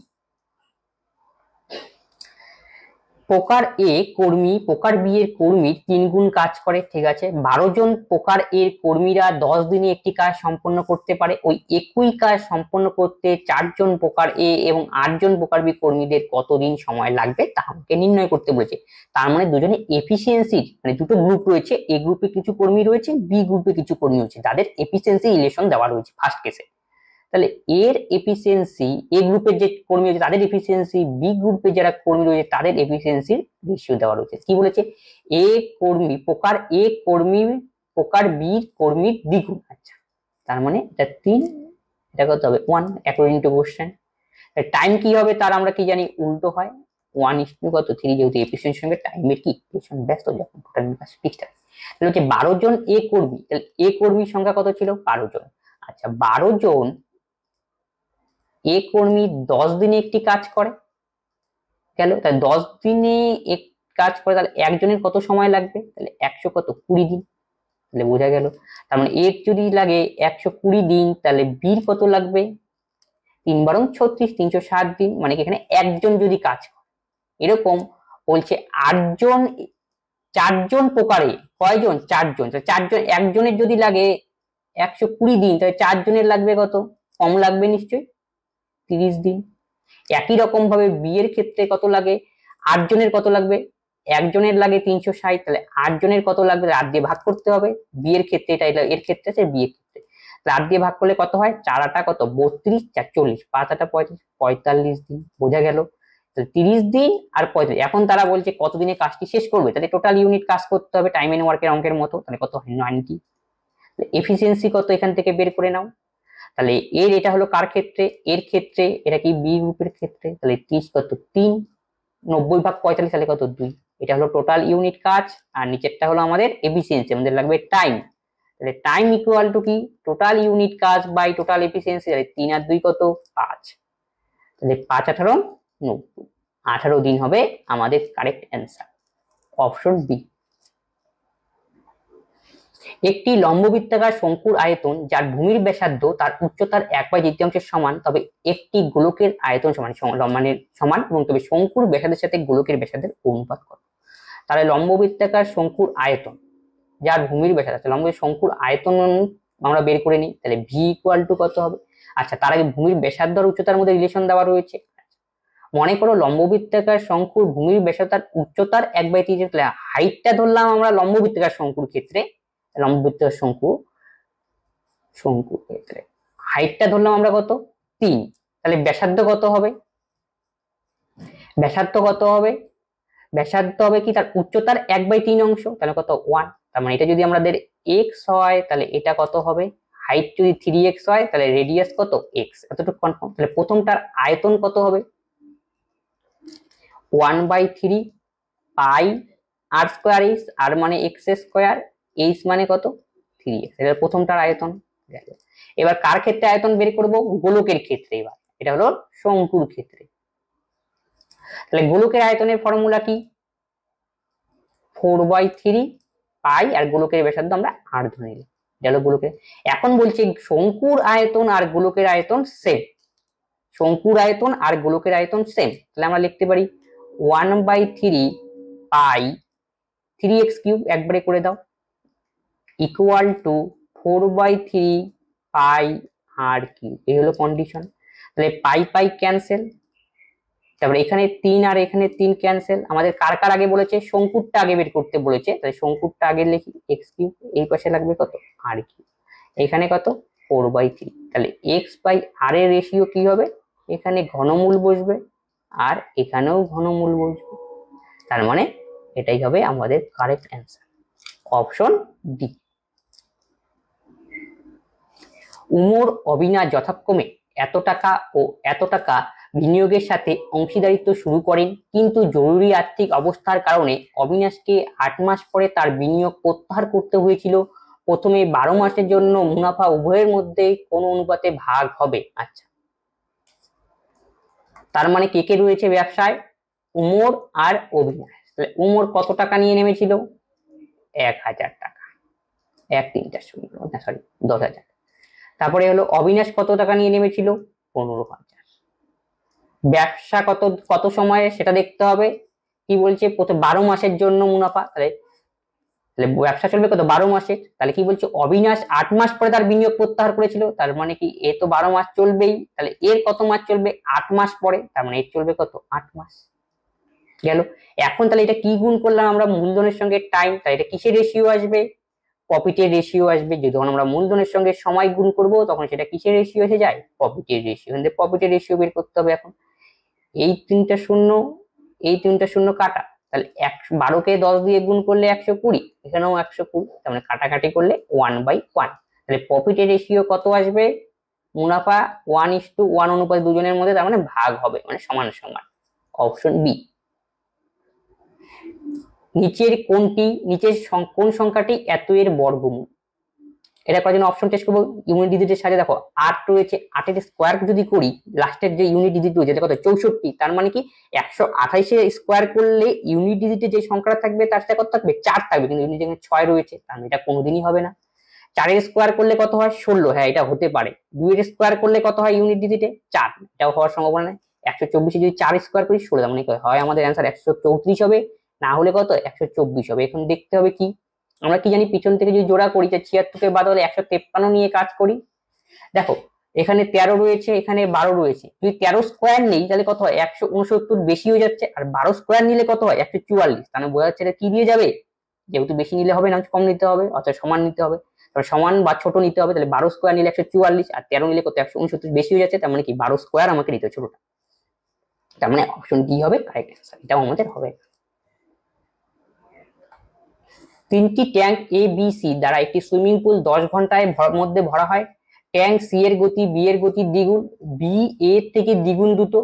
প্রকার এ কর্মী প্রকার বি এর কর্মীর 3 গুণ কাজ করে, ঠিক আছে। 12 জন প্রকার এর কর্মীরা 10 দিনে একটি কাজ সম্পন্ন করতে পারে। ওই একই কাজ সম্পন্ন করতে 4 জন প্রকার এ এবং 8 জন প্রকার বি কর্মীদের কতদিন সময় লাগবে তা আমাকে নির্ণয় করতে বলেছে। তার মানে দুজনে এফিসিয়েন্সির মানে দুটো গ্রুপ রয়েছে, এ গ্রুপে কিছু কর্মী রয়েছে, বি গ্রুপে কিছু কর্মী রয়েছে, তাদের এফিসিয়েন্সি রিলেশন দেওয়া রয়েছে ফার্স্ট কেসে। তাহলে এর এফিসিয়েন্সি, এ গ্রুপের যে কর্মী আছে তাদের এফিসিয়েন্সি, বি গ্রুপে যারা কর্মী রয়েছে তাদের এফিসিয়েন্সির রেশিও দেওয়া রয়েছে। কি বলেছে? এ কর্মী প্রকার এ কর্মী প্রকার বি কর্মীর দ্বিগুণ। আচ্ছা, তার মানে এটা 3, এটা কত হবে 1 অ্যাকর্ডিং টু কোশ্চেন। টাইম কি হবে তার আমরা কি জানি, উল্টো হয় 1:3, যেহেতু এফিসিয়েন্সির সঙ্গে টাইমের কি রিলেশন ব্যস্ত যখন টোটাল কাজ ফিক্সড আছে। তাহলে হচ্ছে 12 জন এ কর্মী, তাহলে এ কর্মীর সংখ্যা কত ছিল? 12 জন। আচ্ছা, 12 জন এ কর্মী 10 দিনে একটি কাজ করে গেল, তাহলে 10 দিনে এক কাজ করে, তাহলে একজনের কত সময় লাগবে? তাহলে 100 কত 20 দিন। তাহলে বোঝা গেল, তার মানে এর যদি লাগে 120 দিন, তাহলে বির কত লাগবে? 3 বারং 36, 360 দিন। মানে কি এখানে একজন যদি কাজ করে, এরকম বলছে 8 জন 4 জন প্রকারে, কয়জন? 4 জন। 4 জন, একজনের যদি লাগে 120 দিন, তাহলে 4 জনের লাগবে কত? কম লাগবে নিশ্চয়ই, 30 দিন। একই রকম ভাবে বি এর ক্ষেত্রে কত লাগে? 8 জনের কত লাগবে? একজনের লাগে 360, তাহলে 8 জনের কত লাগবে? 8 দিয়ে ভাগ করতে হবে। বি এর ক্ষেত্রে এটা, এর ক্ষেত্রে আছে, বি এর ক্ষেত্রে 8 দিয়ে ভাগ করলে কত হয়? 4 8 কত 32, 4 40, 5 8 35, 45 দিন। বোঝা গেল, তাহলে 30 দিন আর 45। এখন তারা বলছে কতদিনে কাজটি শেষ করবে, তাহলে টোটাল ইউনিট কাজ করতে হবে টাইম এন্ড ওয়ার্কের অঙ্কের মতো। তাহলে কত হয়? 90। এফিসিয়েন্সি কত এখান থেকে বের করে নাও। তাহলে এর এটা হলো কার ক্ষেত্রে? এর ক্ষেত্রে। এটা কি বি গ্রুপের ক্ষেত্রে? তাহলে 30 কত 3, 90 ভাগ 45 তাহলে কত 2। এটা হলো টোটাল ইউনিট কাজ, আর নিচেরটা হলো আমাদের এফিসিয়েন্সি, আমাদের লাগবে টাইম। তাহলে টাইম ইকুয়াল টু কি? টোটাল ইউনিট কাজ বাই টোটাল এফিসিয়েন্সি। তাহলে 3 আর 2 কত 5, তাহলে 5 18 90, 18 দিন হবে আমাদের কারেক্ট অ্যান্সার, অপশন বি। একটি লম্ববৃত্তাকার শঙ্কুর আয়তন যার ভূমির ব্যাসার্ধ তার উচ্চতার 1/3 সমান, তবে একটি গোলকের আয়তন সমান, মানে সমান, এবং তবে শঙ্কুর ব্যাসার্ধের সাথে গোলকের ব্যাসার্ধের অনুপাত কত? তাহলে লম্ববৃত্তাকার শঙ্কুর আয়তন যার ভূমির ব্যাসার্ধ, লম্ব শঙ্কুর আয়তন আমরা বের করে নিই। তাহলে ভি ইকুয়াল টু কত হবে? আচ্ছা, তার আগে ভূমির ব্যাসার্ধ আর উচ্চতার মধ্যে রিলেশন দেওয়া রয়েছে। মনে করো লম্ববৃত্তাকার শঙ্কুর ভূমির ব্যাসার্ধ তার উচ্চতার 1/3, তাহলে হাইটটা ধরলাম আমরা লম্ববৃত্তাকার শঙ্কুর ক্ষেত্রে, লম্ববৃত্তাকার শঙ্কুর ক্ষেত্রে হাইটটা ধরলাম আমরা কত 3, তাহলে ব্যাসার্ধ কত হবে? ব্যাসার্ধ কত হবে? ব্যাসার্ধ হবে কি তার উচ্চতার 1/3 অংশ, তাহলে কত 1। তার মানে এটা যদি আমাদের x হয় তাহলে এটা কত হবে? হাইট যদি 3x হয় তাহলে রেডিয়াস কত x, এতটুকু কনফার্ম। তাহলে প্রথমটার আয়তন কত হবে? 1/3 পাই আর স্কয়ার h, আর মানে x স্কয়ার, h মানে কত 3x, এটা প্রথমটার আয়তন। এবার কার ক্ষেত্রে আয়তন বের করব? গোলকের ক্ষেত্রে। এবার এটা হলো শঙ্কুর ক্ষেত্রে। তাহলে গোলকের আয়তনের ফর্মুলা কি? 4/3 পাই আর গোলকের ব্যাসার্ধ আমরা r ধরে নিলাম, এটা হলো গোলকের। এখন বলছে শঙ্কুর আয়তন আর গোলকের আয়তন সেম, শঙ্কুর আয়তন আর গোলকের আয়তন সেম, তাহলে আমরা লিখতে পারি 1/3 পাই 3x³ একবারে করে দাও ইকুয়াল টু 4/3 পাই r³। এই হলো কন্ডিশন। তাহলে পাই পাই ক্যান্সেল, তারপরে এখানে 3 আর এখানে 3 ক্যান্সেল। আমাদের কার কার আগে বলেছে? শঙ্কুরটা আগে বের করতে বলেছে, তাহলে শঙ্কুরটা আগে লিখি x³, এই পাশে লাগবে কত r³, এখানে কত 4/3। তাহলে x বাই r এর রেশিও কি হবে? এখানে ঘনমূল বসবে আর এখানেও ঘনমূল বসবে, তার মানে এটাই হবে আমাদের correct answer, option D. Umar Abinash যথাক্রমে এত টাকা ও এত টাকা বিনিয়োগের সাথে অংশীদারিত্ব শুরু করেন, কিন্তু জরুরি আর্থিক অবস্থার কারণে অবিনাশকে 8 মাস পরে তার বিনিয়োগ প্রত্যাহার করতে হয়েছিল। প্রথমে 12 মাসের জন্য মুনাফা উভয়ের মধ্যে কোন অনুপাতে ভাগ হবে? আচ্ছা, তার মানে কে কে রয়েছে ব্যবসায়? উমর আর অবিনাশ। তাহলে উমর কত টাকা নিয়ে নেমেছিল? 1000 টাকা, 1 3 4 সরি 10,000। তারপরে হলো অবিনাশ কত টাকা নিয়ে নেমেছিল? 15,000। ব্যবসা কত কত সময়ে সেটা দেখতে হবে, কি বলছে, প্রথম 12 মাসের জন্য মুনাফা, তাহলে তাহলে ব্যবসা চলবে কত 12 মাসের, তাহলে কি বলছে অবিনাশ 8 মাস পরে তার বিনিয়োগ প্রত্যাহার করেছিল, তার মানে কি এ তো 12 মাস চলবেই, তাহলে এর কত মাস চলবে 8 মাস পরে, তার মানে এর চলবে কত 8 মাস গেল। এখন তাহলে এটা কি গুণ করলাম আমরা, মূলধনের সঙ্গে টাইম, তাই এটা কিসের রেশিও আসবে, প্রফিটের রেশিও আসবে। যখন আমরা মূলধনের সঙ্গে সময় গুণ করব তখন সেটা কিসের রেশিও এসে যায়, প্রফিটের রেশিও। প্রফিটের রেশিও বের করতে হবে এখন। এই 3টা শূন্য, এই 3টা শূন্য কাটা, তাহলে 12 কে 10 দিয়ে গুণ করলে 120, এখানেও 120, তার মানে কাটাকাটি করলে 1/1। তাহলে প্রফিটের রেশিও কত আসবে, মুনাফা 1:1 অনুপাত দুজনের মধ্যে, তার মানে ভাগ হবে, মানে সমান সমান। Option B. নিচের কোনটি, নিচের কোন সংখ্যাটি এত এর বর্গমূল, এটা করার জন্য অপশন টেস্ট করবো। ইউনিট ডিজিটের সাথে দেখো 8 রয়েছে, 8 এর স্কোয়ার যদি করি, লাস্টের যে ইউনিট ডিজিট রয়েছে কত 64, তার মানে কি 128 এর স্কোয়ার করলে ইউনিট ডিজিটে যে সংখ্যাটা থাকবে তার সাথে কত থাকবে 4 থাকবে, কিন্তু ইউনিট যেখানে 6 রয়েছে তার মানে এটা কোনোদিনই হবে না। 4 এর স্কোয়ার করলে কত হয় 16, হ্যাঁ এটা হতে পারে। 2 এর স্কোয়ার করলে কত হয় ইউনিট ডিজিটে 4, এটাও হওয়ার সম্ভাবনা নেই। 124 যদি 4 স্কোয়ার করি 16, মানে হয় আমাদের অ্যান্সার 134 হবে, না হলে কত 124 হবে। এখন দেখতে হবে কি, আমরা কি জানি পিছন থেকে যদি জোড়া করি, যে 76 কে বাদ হলে 153 নিয়ে কাজ করি। দেখো এখানে 13 রয়েছে, এখানে 12 রয়েছে, যদি 13 স্কোয়ার নেই তাহলে কত হয় 169, বেশি হয়ে যাচ্ছে। আর 12 স্কোয়ার নিলে কত হয় 144, তাহলে বোঝা যাচ্ছে এটা কি দিয়ে যাবে, যেহেতু বেশি নিলে হবে না, কম নিতে হবে, অর্থাৎ সমান নিতে হবে। তবে সমান বা ছোট নিতে হবে, তাহলে 12 স্কোয়ার নিলে 144, আর 13 নিলে কত 169, বেশি হয়ে যাচ্ছে, তার মানে কি 12 স্কোয়ার আমাকে নিতে হবে ছোটটা, তার মানে অপশন ডি হবে কারেক্ট অ্যান্সার, এটাও আমাদের হবে। 3টি ট্যাঙ্ক এ বি সি দ্বারা একটি সুইমিং পুল 10 ঘন্টায় মধ্যে ভরা হয়। ট্যাঙ্ক সি এর গতি বি এর গতির দ্বিগুণ, বি এ থেকে দ্বিগুণ দ্রুত,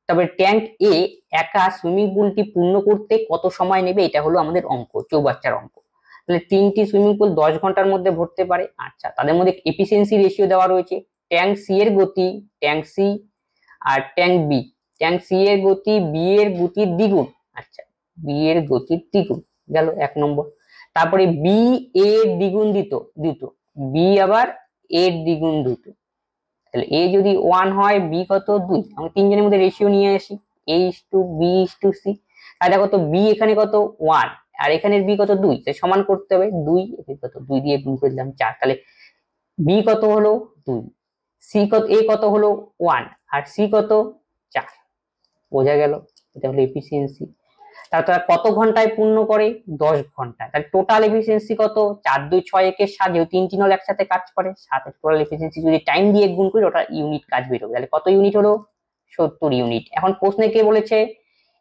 তবে ট্যাঙ্ক এ একা সুইমিং পুলটি পূর্ণ করতে কত সময় নেবে, এটা হলো আমাদের অঙ্ক, চৌবাচ্চার অঙ্ক। তাহলে 3টি সুইমিং পুল 10 ঘন্টার মধ্যে ভরতে পারে। আচ্ছা, তাদের মধ্যে এফিসিয়েন্সি রেশিও দেওয়া রয়েছে, ট্যাঙ্ক সি এর গতি, ট্যাঙ্ক সি আর ট্যাঙ্ক বি, ট্যাঙ্ক সি এর গতি বি এর গতির দ্বিগুণ, আচ্ছা বি এর গতির দ্বিগুণ গেল 1 নম্বর। তারপরে বি এর দ্বিগুণ দ্রুত, বি আবার এর দ্বিগুণ দ্রুত, তাহলে এ যদি 1 হয় বি কত 2, আমরা তিনজনের মধ্যে রেশিও নিয়ে আসি a to b to c, তাহলে কত বি এখানে কত 1 আর এখানে বি কত 2, তাই সমান করতে হবে 2, কত 2 দিয়ে গুণ করে দিলাম 4, তাহলে বি কত হলো 2, সি কত এ কত হলো 1 আর সি কত 4, বোঝা গেল, এটা হলো এফিসিয়েন্সি। তাহলে তারা কত ঘন্টায় পূর্ণ করে 10 ঘন্টায়, তাহলে টোটাল এফিসিয়েন্সি কত 4 2 6 1 এর 7, যেহেতু 3টি নল একসাথে কাজ করে 7, টোটাল এফিসিয়েন্সি যদি টাইম দিয়ে গুণ করি ওটা ইউনিট কাজ বের হবে, তাহলে কত ইউনিট হলো 70 ইউনিট। এখন প্রশ্নে কে বলেছে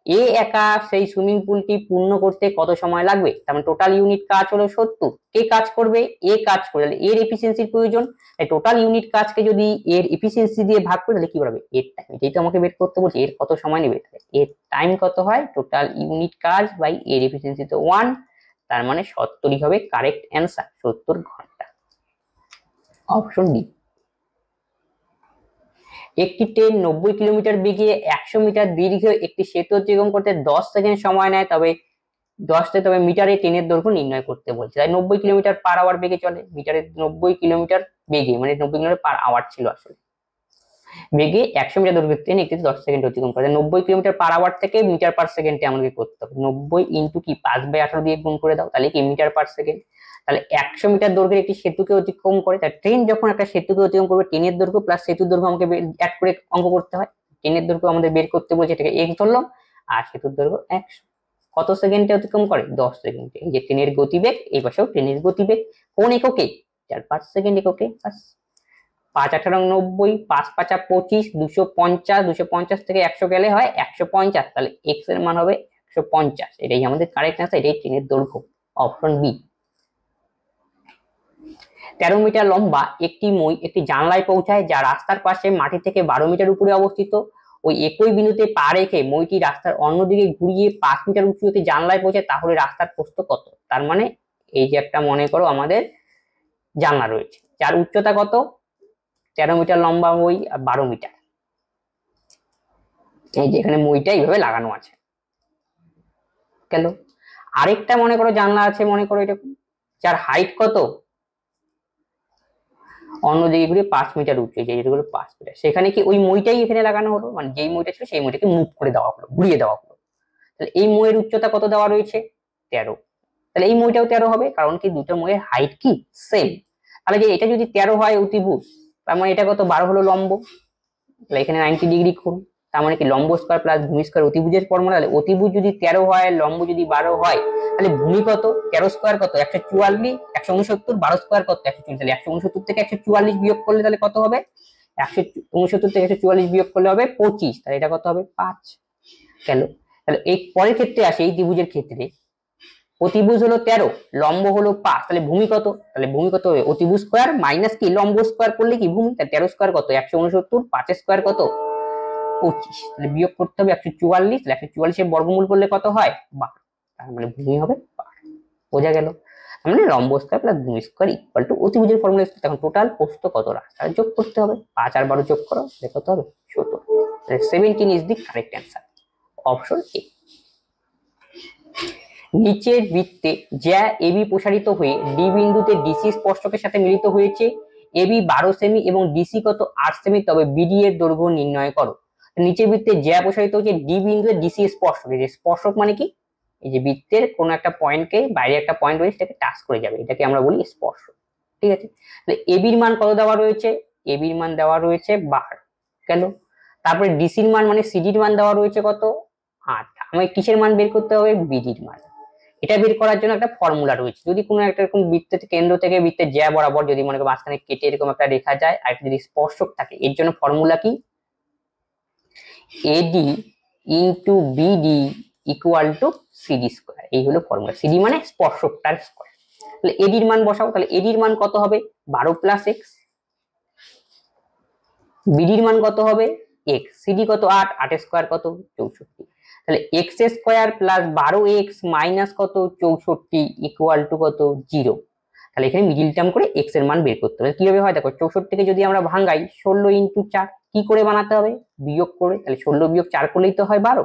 এ একা সেই সুইমিং পুলটি পূর্ণ করতে কত সময় লাগবে, তার মানে টোটাল ইউনিট কাজ হলো 70, কে কাজ করবে এ কাজ করবে, তাহলে এর এফিসিয়েন্সির প্রয়োজন, তাই টোটাল ইউনিট কাজকে যদি এর এফিসিয়েন্সি দিয়ে ভাগ করে তাহলে কি হবে এর টাইম, এটাই তো আমাকে বের করতে বলছে, এর কত সময় নেবে, এর টাইম কত হয় টোটাল ইউনিট কাজ বাই এর এফিসিয়েন্সি তো 1, তার মানে 70ই হবে কারেক্ট অ্যান্সার, 70 ঘন্টা, অপশন ডি। একটি ট্রেন 90 কিলোমিটার বেগে 100 মিটার দীর্ঘ একটি সেতু অতিক্রম করতে 10 সেকেন্ড সময় নেয়, তবে মিটারে ট্রেনের দৈর্ঘ্য নির্ণয় করতে বলছে। তাই 90 কিলোমিটার পার আওয়ার বেগে চলে, মিটারে 90 কিলোমিটার বেগে, মানে 90 কিলোমিটার পার আওয়ার ছিল আসলে, বেগে 100 মিটার দৈর্ঘ্যের ট্রেন একটি 10 সেকেন্ড অতিক্রম করে, 90 কিলোমিটার পার আওয়ার থেকে মিটার পার সেকেন্ডে আমাকে করতে হবে, 90 ইন্টু কি 5/18 দিয়ে গুণ করে দাও, তাহলে কি মিটার পার সেকেন্ড। তাহলে 100 মিটার দৈর্ঘ্যের একটি সেতুকে অতিক্রম করে, তাই ট্রেন যখন একটা সেতুকে অতিক্রম করবে ট্রেনের দৈর্ঘ্য প্লাস সেতুর দৈর্ঘ্য আমাকে অ্যাড করে অঙ্ক করতে হয়, ট্রেনের দৈর্ঘ্য আমাদের বের করতে বলছে, এটাকে x ধরলাম, আর সেতুর দৈর্ঘ্য 100, কত সেকেন্ডে অতিক্রম করে 10 সেকেন্ডে। এই যে ট্রেনের গতিবেগ, এই পাশেও ট্রেনের গতিবেগ, কোন এককে মিটার পার সেকেন্ড এককে, 5×18 90, 5×5 25, 250, 250 থেকে 100 গেলে হয় 150, তাহলে x এর মান হবে 150, এটাই আমাদের কারেক্ট অ্যান্সার, এটাই ট্রেনের দৈর্ঘ্য, অপশন বি। 13 মিটার লম্বা একটি মই একটি জানলায় পৌঁছায়, যা রাস্তার পাশে মাটি থেকে 12 মিটার উপরে অবস্থিত, ওই একই বিন্দুতে পা রেখে মইটি রাস্তার অন্যদিকে ঘুরিয়ে 5 মিটার উঁচু একটি জানলায় পৌঁছায়, তাহলে রাস্তার প্রস্থ কত, তার মানে এই যে একটা মনে করো আমাদের জানলা রয়েছে, যার উচ্চতা কত 13 মিটার লম্বা মই আর 12 মিটার, এই যে এখানে মইটা এইভাবে লাগানো আছে গেল। আরেকটা মনে করো জানলা আছে, মনে করো এরকম, যার হাইট কত অন্যদিকে ঘুরে 5 মিটার উঁচু, যেগুলো 5 মিটার, সেখানে কি ওই মইটাই এখানে লাগানো হলো, মানে যেই মইটা ছিল সেই মইটাকে মুভ করে দেওয়া হলো, ঘুরিয়ে দেওয়া হলো, তাহলে এই মইয়ের উচ্চতা কত দেওয়া রয়েছে 13, তাহলে এই মইটাও 13 হবে, কারণ কি দুটো মইয়ের হাইট কি সেম। তাহলে যে এটা যদি 13 হয় অতিভুজ, তার মানে এটা কত 12 হলো লম্ব, তাহলে এখানে 90 ডিগ্রি কোণ, তার মানে কি লম্ব স্কয়ার প্লাস ভূমি স্কয়ার অতিভুজের ফর্মুলা। তাহলে অতিভুজ যদি 13 হয়, লম্ব যদি 12 হয়, তাহলে ভূমি কত 13 স্কয়ার কত 144, 169, 12 স্কয়ার কত 140, তাহলে 169 থেকে 144 বিয়োগ করলে তাহলে কত হবে 169 থেকে 144 বিয়োগ করলে হবে 25, তাহলে এটা কত হবে 5 গেল। তাহলে এই পরের ক্ষেত্রে আসে, এই ত্রিভুজের ক্ষেত্রে অতিভুজ হলো 13, লম্ব হলো 5, তাহলে ভূমি কত, তাহলে ভূমি কত হবে অতিভুজ স্কয়ার মাইনাস কি লম্ব স্কয়ার করলে কি ভূমি, তাহলে 13 স্কয়ার কত 169, 5 স্কয়ার কত 25, তাহলে বিয়োগ করতে হবে 144, তাহলে 144 এর বর্গমূল করলে কত হয় 12, তার মানে ভূমি হবে 12, বোঝা গেল। মানে লম্ব স্কয়ার প্লাস ভূমি স্কয়ার ইকুয়াল টু অতিভুজের ফর্মুলা। এখন টোটাল প্রস্থ কত রাস্তা যোগ করতে হবে, 5 আর 12 যোগ করো, কত হবে 17, তাহলে 17 is the correct answer, option A. নিচের বৃত্তে যা এবি প্রসারিত হয়ে ডি বিন্দুতে ডিসি স্পর্শকের সাথে মিলিত হয়েছে, এবি 12 সেমি এবং ডিসি কত 8 সেমি, তবে বিডি এর দৈর্ঘ্য নির্ণয় করো। নিচের বৃত্তে যা প্রসারিত হচ্ছে ডি বিন্দুতে ডিসি স্পর্শক, এই যে স্পর্শক মানে কি, এই যে বৃত্তের কোন একটা পয়েন্টকে বাইরে একটা পয়েন্ট রয়েছে সেটাকে টাচ করে যাবে, এটাকে আমরা বলি স্পর্শক, ঠিক আছে। তাহলে এবির মান কত দেওয়া রয়েছে, এবির মান দেওয়া রয়েছে 12 কেন, তারপরে ডিসির মান মানে সিডির মান দেওয়া রয়েছে কত 8, আমাকে কিসের মান বের করতে হবে বিডির মান। এটা বের করার জন্য একটা ফর্মুলা রয়েছে, যদি কোনো একটা এরকম বৃত্তের কেন্দ্র থেকে বৃত্তের জ্যা বরাবর যদি মনে করো মাঝখানে কেটে এরকম একটা রেখা যায় আর যদি স্পর্শক থাকে, এর জন্য ফর্মুলা কি AD into BD equal to CD square, এই হলো ফর্মুলা। সিডি মানে স্পর্শকটার স্কয়ার। তাহলে এডির মান বসাও, তাহলে এডির মান কত হবে 12 প্লাস এক্স, বিডির মান কত হবে এক্স, সিডি কত 8, 8 স্কয়ার কত 64, তাহলে x square plus 12x minus কত 64 ইকুয়াল টু কত 0। তাহলে এখানে মিডিল টার্ম করে এক্স এর মান বের করতে হবে। কিভাবে হয় দেখো, 64 কে যদি আমরা ভাঙাই 16 ইন্টু 4, কি করে বানাতে হবে বিয়োগ করে, তাহলে 16 বিয়োগ 4 করলেই তো হয় 12।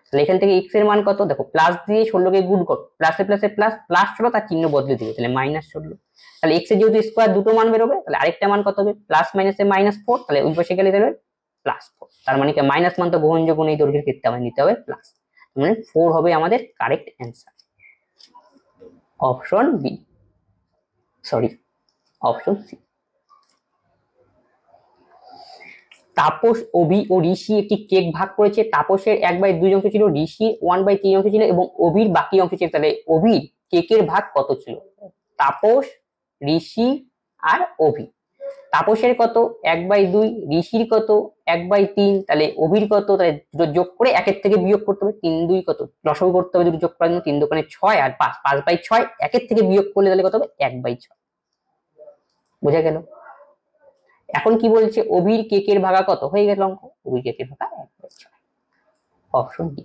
তাহলে এখান থেকে এক্স এর মান কত দেখো, প্লাস দিয়ে 16 কে গুণ করো, প্লাসে প্লাসে প্লাস, প্লাস 16 তার চিহ্ন বদলে দিবে, তাহলে মাইনাস 16। তাহলে এক্স এর যেহেতু স্কয়ার দুটো মান বেরোবে, তাহলে আরেকটা মান কত হবে প্লাস মাইনাসে -4, তাহলে ওই পাশে গেলে তাহলে +4, তার মানে কি মাইনাস মান তো গ্রহণযোগ্য নেই, দৈর্ঘ্যের ক্ষেত্রে আমাদের নিতে হবে প্লাস, মানে 4 হবে আমাদের correct answer, option B, sorry option C. Tapas, Abhi ও ঋষি একটি কেক ভাগ করেছে, তাপসের 1/2 অংশ ছিল, ঋষির 1/3 অংশ ছিল এবং অভির বাকি অংশ ছিল, তাহলে অভির কেকের ভাগ কত ছিল, তাপস, ঋষি আর অভি। তাপসের কত 1/2, ঋষির কত 1/3, তাহলে অভির কত, তাহলে দুটো যোগ করে একের থেকে বিয়োগ করতে হবে, 3 2 কত লসাগু করতে হবে, দুটো যোগ করার জন্য 3 দোকানে 6 আর 5, 5/6, একের থেকে বিয়োগ করলে তাহলে কত হবে 1/6, বোঝা গেল। এখন কি বলছে অভির কেকের ভাগা কত, হয়ে গেল অঙ্ক, অভির কেকের ভাগা 1/6, অপশন ডি।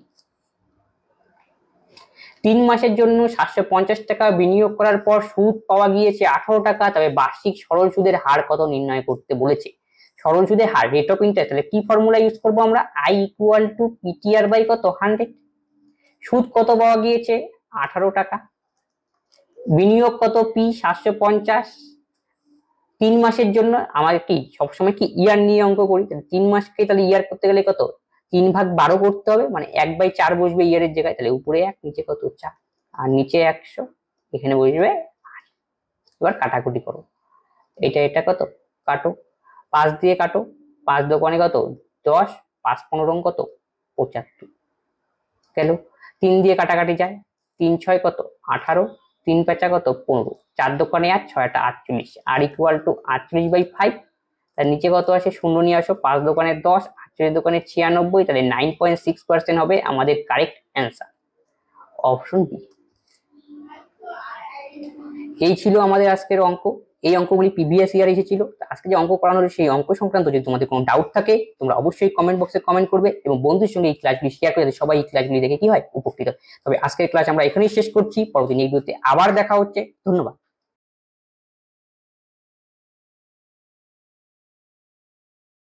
3 মাসের জন্য 750 টাকা বিনিয়োগ করার পর সুদ পাওয়া গিয়েছে 18 টাকা, তবে বার্ষিক সরল সুদের হার কত নির্ণয় করতে বলেছে। সরল সুদের হার রেট অফ ইন্টারেস্ট, তাহলে কি ফর্মুলা ইউজ করব আমরা, I equal to PTR by কত 100, সুদ কত পাওয়া গিয়েছে 18 টাকা, বিনিয়োগ কত পি 750, 3 মাসের জন্য আমাদের কি সবসময় কি ইয়ার নিয়ে অঙ্ক করি, তাহলে 3 মাসকে তাহলে ইয়ার করতে গেলে কত 3 ভাগ 12 করতে হবে, মানে 1/4 বসবে ইয়ারের জায়গায়, তাহলে উপরে 1 নিচে কত 4 আর নিচে 100, এখানে বসবে 8। এবার কাটাকুটি করো, এটা কত কাটো, 5 দিয়ে কাটো, 5 দোকানে কত 10, 5 15 কত 75 গেল। 3 দিয়ে কাটাকাটি যায়, 3 6 কত 18, 3 5 কত 15, 4 দোকানে 8, 6 48, আর ইকুয়াল টু 48/5, তার নিচে কত আছে শূন্য নিয়ে আসো, 5 দোকানে 10, 48 দোকানে 96, তাহলে 9.6% হবে আমাদের কারেক্ট অ্যান্সার, অপশন বি। এই ছিল আমাদের আজকের অঙ্ক, এই অঙ্কগুলি প্রিভিয়াস ইয়ার এসেছিল। আজকে যে অঙ্ক করানো হলো সেই অঙ্ক সংক্রান্ত যদি তোমাদের কোনো ডাউট থাকে তোমরা অবশ্যই কমেন্ট বক্সে কমেন্ট করবে এবং বন্ধুদের সঙ্গে এই ক্লাসগুলি শেয়ার করে সবাই এই ক্লাসগুলি দেখে কি হয় উপকৃত। তবে আজকের ক্লাস আমরা এখানেই শেষ করছি, পরবর্তী ভিডিওতে আবার দেখা হচ্ছে, ধন্যবাদ।